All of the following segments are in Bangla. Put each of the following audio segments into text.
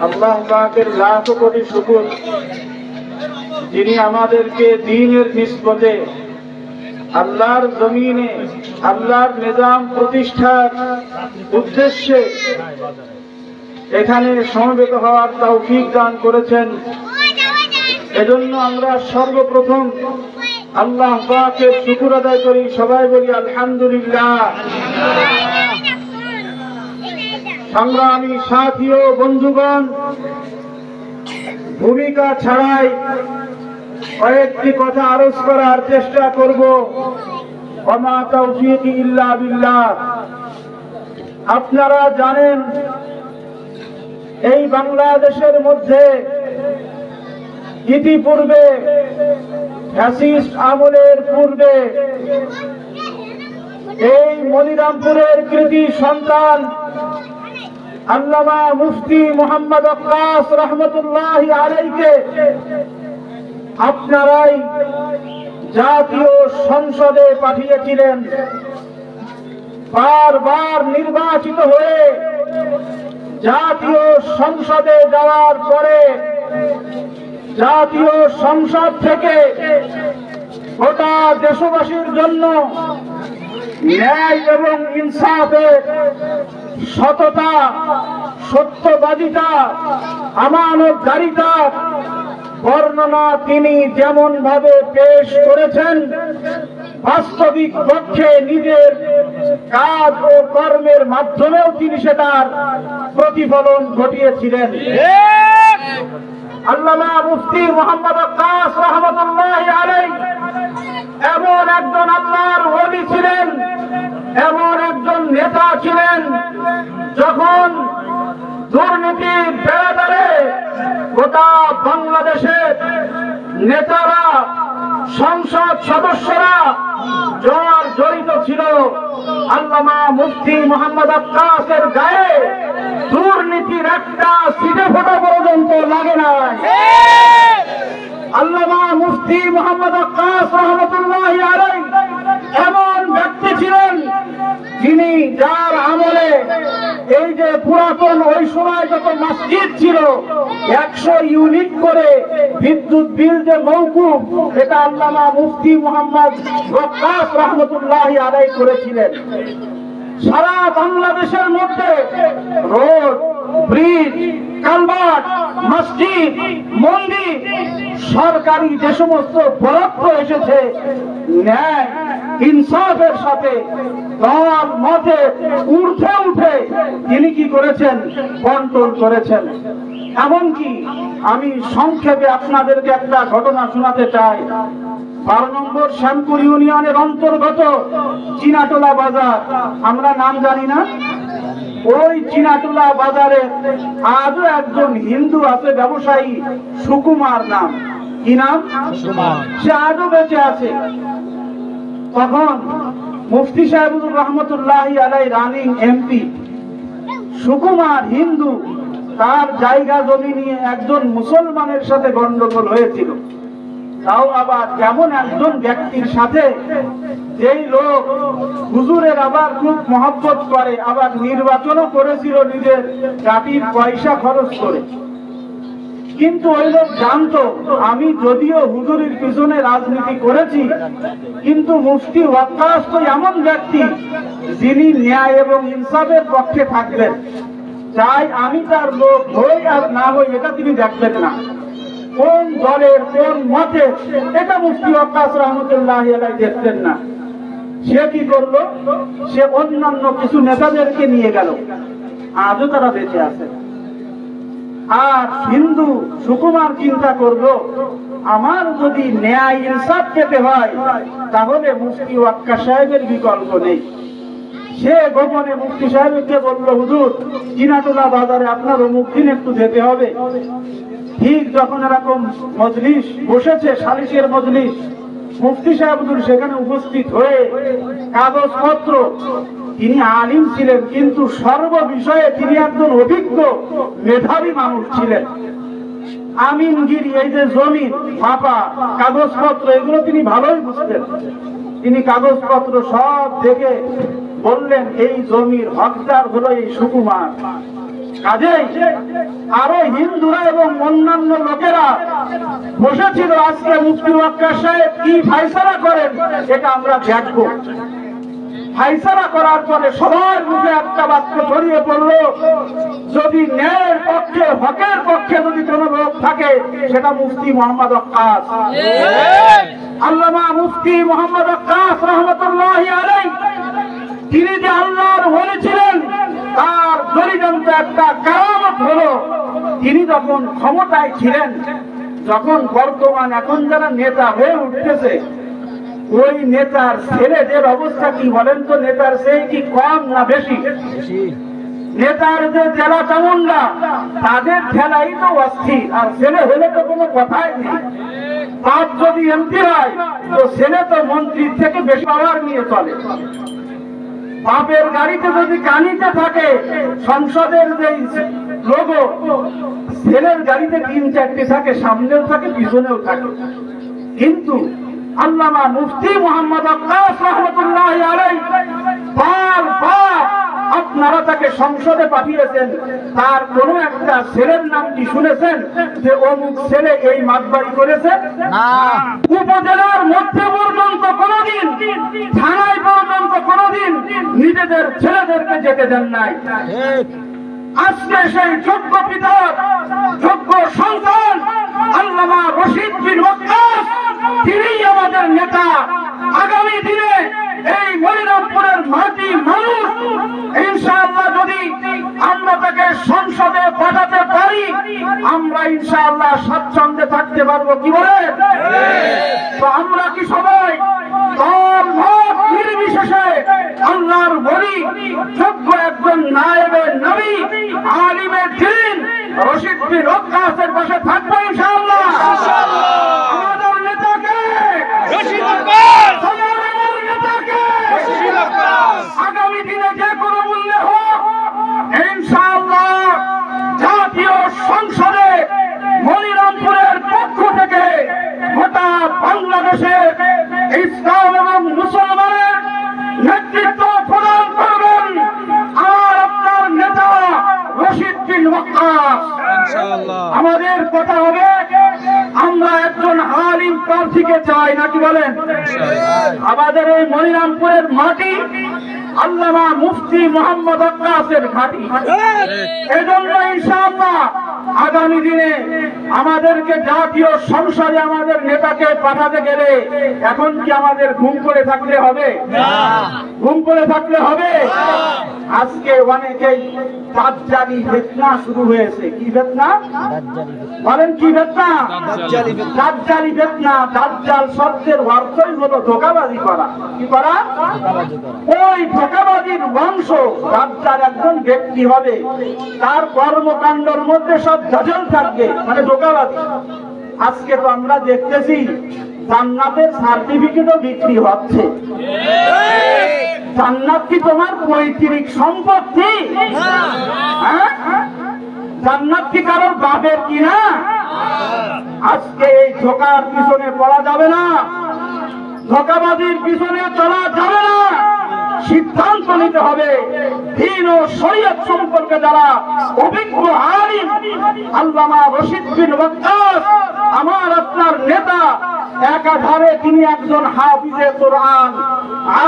আল্লাহ পাকের লাখ কোটি শুকর, যিনি আমাদেরকে দ্বীনের নিসবতে আল্লাহর জমিনে আল্লাহর নিজাম প্রতিষ্ঠার উদ্দেশ্যে এখানে সমবেত হওয়ার তৌফিক দান করেছেন। এজন্য আমরা সর্বপ্রথম আল্লাহ পাকের শুকর আদায় করি। সবাই বলি আলহামদুলিল্লাহ। সংগ্রামী সাথী ও বন্ধুগণ, ভূমিকা ছাড়াই কয়েকটি কথা আরজ করার চেষ্টা করব। ওমা তাওফীক ইল্লা বিল্লাহ। আপনারা জানেন, এই বাংলাদেশের মধ্যে ইতিপূর্বে ফ্যাসিস্ট আমলের পূর্বে এই মনিরামপুরের কৃতি সন্তান আল্লামা মুফতি মুহাম্মদ আক্কাস রহমতুল্লাহি আলাইহিকে আপনারাই জাতীয় সংসদে পাঠিয়েছিলেন। বারবার নির্বাচিত হয়ে জাতীয় সংসদে যাওয়ার পরে জাতীয় সংসদ থেকে গোটা দেশবাসীর জন্য ন্যায় এবং ইনসাফের, সততা, সত্যবাদিতা, আমানতদারিতা বর্ণনা তিনি যেমন ভাবে পেশ করেছেন, বাস্তবিক পক্ষে নিজের কাজ ও কর্মের মাধ্যমেও তিনি সেটার প্রতিফলন ঘটিয়েছিলেন। আল্লামা মুফতি মুহাম্মদ আক্কাস রহমতুল্লাহি আলাইহি এমন একজন আল্লাহর ওলি ছিলেন, এমন একজন নেতা ছিলেন, যখন দুর্নীতির বেড়াদারে গোটা বাংলাদেশের নেতারা, সংসদ সদস্যরা জড়িত ছিল, আল্লামা মুফতি মুহাম্মদ আক্কাসের গায়ে দুর্নীতির একটা ছিটে ফোঁটা পর্যন্ত লাগে নাই। আল্লামা মুফতি মুহাম্মদ আক্কাস রহমতুল্লাহি আলাইহি এমন ব্যক্তি ছিলেন, যিনি যার আমলে এই যে পুরাতন ওই সময় যত মসজিদ ছিল 100 ইউনিট করে বিদ্যুৎ বিল যে মওকুফ, এটা আল্লামা মুফতি মুহাম্মদ আক্কাস রহমতুল্লাহি আলাইহি করেছিলেন। সারা বাংলাদেশের মধ্যে রোড, ব্রিজ, কালভার্ট, মসজিদ, মন্দির, সরকারি যে সমস্ত বরাদ্দ এসেছে, ন্যায় ইনসাফের সাথে দল মতে উঠে উঠে তিনি কি করেছেন? বন্টন করেছেন। এমনকি আমি সংক্ষেপে আপনাদেরকে একটা ঘটনা শোনাতে চাই। 12 নম্বর শ্যামপুর ইউনিয়নের অন্তর্গত চিনাটোলা বাজার, আমরা নাম জানি না, ওই চিনাটোলা বাজারে আজও একজন হিন্দু আছে ব্যবসায়ী, সুকুমার নাম। কি নাম? সে আজও বেঁচে আছে। তখন মুফতি সাহেবুর রহমতুল্লাহি আলাইহি রানিং এমপি, সুকুমার হিন্দু, তার জায়গা জমি নিয়ে একজন মুসলমানের সাথে গন্ডগোল হয়েছিল। তাও আবার এমন একজন ব্যক্তির সাথে যেই লোক হুজুরের আবার খুব মহব্বত করে, আবার নির্বাচনও করেছিল নিজের জাতির পয়সা খরচ করে। কিন্তু ওই লোক জানতো, আমি যদিও হুজুরের পিছনে রাজনীতি করেছি, কিন্তু মুফতি আক্কাস তো এমন ব্যক্তি যিনি ন্যায় এবং ইনসাফের পক্ষে থাকবেন। চাই আমি তার লোক হই আর না হই, এটা তিনি দেখবেন না। কোন দলের কোন মতে, এটা মুফতি আক্কাস রহমতুল্লাহি আলাইহি দেখতেন না। সে কি করলো? সে অন্যান্য কিছু নেতাদেরকে নিয়ে গেল, আজও তারা বেঁচে আছে। আর হিন্দু সুকুমার চিন্তা করলো, আমার যদি ন্যায় ইনসাফ পেতে হয় তাহলে মুফতি আক্কাস সাহেবের বিকল্প নেই। সে গোপনে মুফতি সাহেবকে বলল, হুজুর, চিনাটোলা বাজারে আপনার অমুক দিন একটু যেতে হবে। ঠিক যখন এরকম মজলিস বসেছে, সালিশের মজলিস, মুফতি সাহেব সেখানে উপস্থিত হয়ে কাগজপত্র, তিনি আলিম ছিলেন কিন্তু সর্ববিষয়ে তিনি একজন অভিজ্ঞ মেধাবী মানুষ ছিলেন। আমিনগিরি, এই যে জমিন মাপা, কাগজপত্র, এগুলো তিনি ভালোই বুঝতেন। তিনি কাগজপত্র সব দেখে বললেন, এই জমির হকদার হলো এই সুকুমার। কাজেই আরো হিন্দুরা এবং অন্যান্য লোকেরা বসেছিল, আজকে মুফতি ওয়াক্কার সাহেব কি ফায়সালা করেন এটা আমরা দেখবো। ফায়সালা করার পরে সবার মুখে একটা বাক্য ছড়িয়ে পড়লো, যদি ন্যায়ের পক্ষে হকের পক্ষে যদি কোনো লোক থাকে সেটা মুফতি মোহাম্মদ ওয়াক্কাস। আল্লামা মুফতি মোহাম্মদ ওয়াক্কাস রহমতুল্লাহি আলাইহি, তিনি যে আল্লাহর ওলি ছিলেন, তার জরিজন্ত একটা কারামত হলো, তিনি যখন ক্ষমতায় ছিলেন, যখন বর্তমান এখন যারা নেতা হয়ে উঠতেছে, ওই নেতার ছেলেদের অবস্থা কি বলেন তো? নেতার সেই কি কম না বেশি? নেতার যে জেলা চামুন্ডা, তাদের ঠেলাই তো অস্থির, আর ছেলে হলে তো কোনো কথাই নেই। বাপ যদি এমপি হয় তো ছেলে তো মন্ত্রীর থেকে বেশি পাওয়ার নিয়ে চলে। বাপের গাড়িতে যদি কানিতে থাকে সংসদের যে লোগো, ছেলের গাড়িতে ৩-৪টি থাকে, সামনেও থাকে পিছনেও থাকে। কিন্তু আল্লামা মুফতি মোহাম্মদ ওয়াক্কাস রহমতুল্লাহি আলাইহি বারবার আপনারা তাকে সংসদে পাঠিয়েছেন, তার কোন একটা ছেলের নাম কি শুনেছেন যে অমুক ছেলে এই মাতবাড়ি করেছে? না। উপজেলার মধ্যে পর্যন্ত কোনদিন, থানায় পর্যন্ত কোনদিন নিজেদের ছেলেদেরকে যেতে দেন নাই। আজকে সেই যোগ্য পিতার যোগ্য সন্তান আল্লামা রশিদ বিন ওয়াক্কাস, তিনি আমাদের নেতা। আগামী দিনে এই মনিরামপুরের মাটি মানুষ ইনশাআল্লাহ যদি আমরা তাকে সংসদে পাঠাতে পারি, আমরা ইনশাআল্লাহ স্বাচ্ছন্দ্যে থাকতে পারবো। কি বলে? তো আমরা কি সবাই দল মত নির্বিশেষে আল্লাহর ওলি যোগ্য একজন নায়েবে নবী আলিমে দ্বীন রশিদ বিন ওয়াক্কাসের পাশে থাকবো ইনশাআল্লাহ? আমাদের নেতাকে রশিদ ওয়াক্কাস, আমাদের নেতাকে রশিদ ওয়াক্কাস আগামী দিনে যে কোনো মূল্যে হোক ইনশাআল্লাহ জাতীয় সংসদে মনিরামপুরের পক্ষ থেকে গোটা বাংলাদেশের ইসলাম এবং মুসলমানের নেতৃত্ব প্রদান করবেন আর আপনার নেতা রশিদ বিন ওয়াক্কাস। আমাদের কথা হবে, আমরা একজন আলিম প্রার্থীকে চাই, নাকি বলেন? আমাদের এই মনিরামপুরের মাটি আল্লামা মুফতি মোহাম্মদ ওয়াক্কাসের ঘাঁটি। এজন্য ইনশাআল্লাহ আগামী দিনে আমাদেরকে জাতীয় সংসদে আমাদের নেতাকে পাঠাতে গেলে এখন কি আমাদের ঘুম করে থাকলে হবে? ঘুম করে থাকলে হবে? আজকে অনেকেই দাজ্জালি ফিতনা শুরু হয়েছে। কি ফিতনা বলেন? কি ফিতনা? দাজ্জালি ফিতনা। দাজ্জাল শব্দের অর্থই হলো ধোঁকাবাজি করা। কি করা? ওই ধোঁকাবাজির বংশ দাজ্জাল একজন ব্যক্তি হবে, তার কর্মকাণ্ডের মধ্যে সব দাজ্জাল থাকবে, মানে ধোঁকাবাজি। আজকে তো আমরা দেখতেছি জান্নাতের সার্টিফিকেটও বিক্রি হচ্ছে। জান্নাত কি তোমার পৈতৃক সম্পত্তি? জান্নাত কি কারোর বাপের কিনা? আজকে এই ধোঁকার পিছনে পড়া যাবে না, ধোঁকাবাজির পিছনে চলা যাবে না। সিদ্ধান্ত নিতে হবে দ্বীন ও শরীয়ত সম্পর্কে যারা অভিজ্ঞ আলিম, আল্লামা রশিদ বিন ওয়াক্কাস আমার আপনার নেতা, একাধারে তিনি একজন হাফিজে কোরআন,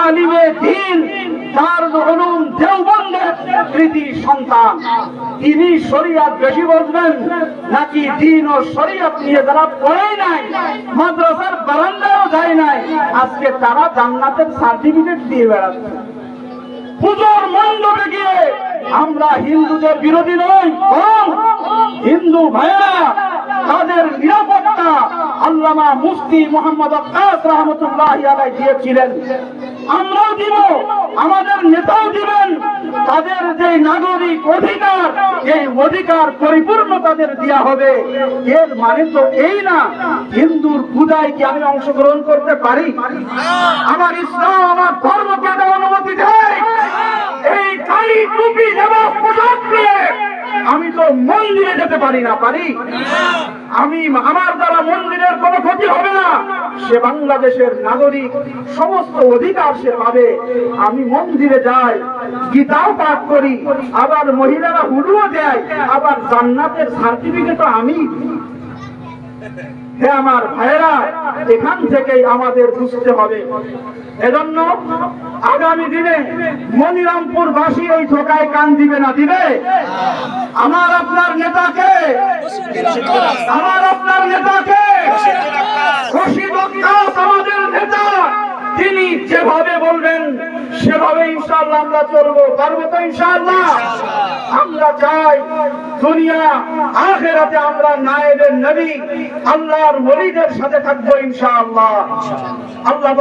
আলিমে দ্বীন, দারুল উলুম দেওবন্দের কৃতি সন্তান। তিনি শরীয়ত বেশি বুঝবেন নাকি দ্বীন ও শরীয়ত নিয়ে যারা পড়ে নাই, মাদ্রাসার বারান্দায়ও যায় নাই, আজকে তারা জান্নাতের সার্টিফিকেট দিয়ে বেড়াচ্ছে। পুজোর মণ্ডপে গিয়ে আমরা হিন্দুদের বিরোধী নই, হিন্দু ভাইয়েরা তাদের নিরাপত্তা আল্লামা মুফতি মোহাম্মদ ওয়াক্কাস রহমতুল্লাহি আলাইহি দিয়েছিলেন, আমরাও দিব, আমাদের নেতাও দিবেন। তাদের যে নাগরিক অধিকার, এই অধিকার পরিপূর্ণ তাদের দেওয়া হবে। এর মানে তো এই না হিন্দুর পূজায় কি আমি অংশগ্রহণ করতে পারি? আমার ইসলাম আমার ধর্মকে অনুমতি দেয় এই কালী টুপি এবং পোশাক নিয়ে আমি তো মন্দিরে যেতে পারি না, পারি? আমি আমার দ্বারা মন্দিরের কোনো ক্ষতি হবে না, সে বাংলাদেশের নাগরিক, সমস্ত অধিকার সে পাবে। আমি মন্দিরে যাই, গীতাও পাঠ করি, আবার মহিলারা হুলুও দেয়, আবার জান্নাতের সার্টিফিকেটও আমি দিই। হে আমার ভাইরা, এখান থেকেই আমাদের বুঝতে হবে। এজন্য আগামী দিনে মনিরামপুর বাসী এই ধোকায় কান দিবে না, দিবে? আমার আপনার নেতাকে, আমার আপনার নেতাকে রশিদ আক্কাস আমাদের নেতা, তিনি যেভাবে বলবেন সেভাবে ইনশাআল্লাহ আমরা চলবো। পারবো তো ইনশাআল্লাহ? আমরা চাই দুনিয়া আখিরাতে আমরা নায়েবে নবী আল্লাহর ওলিদের সাথে থাকবো ইনশাআল্লাহ। আল্লাহ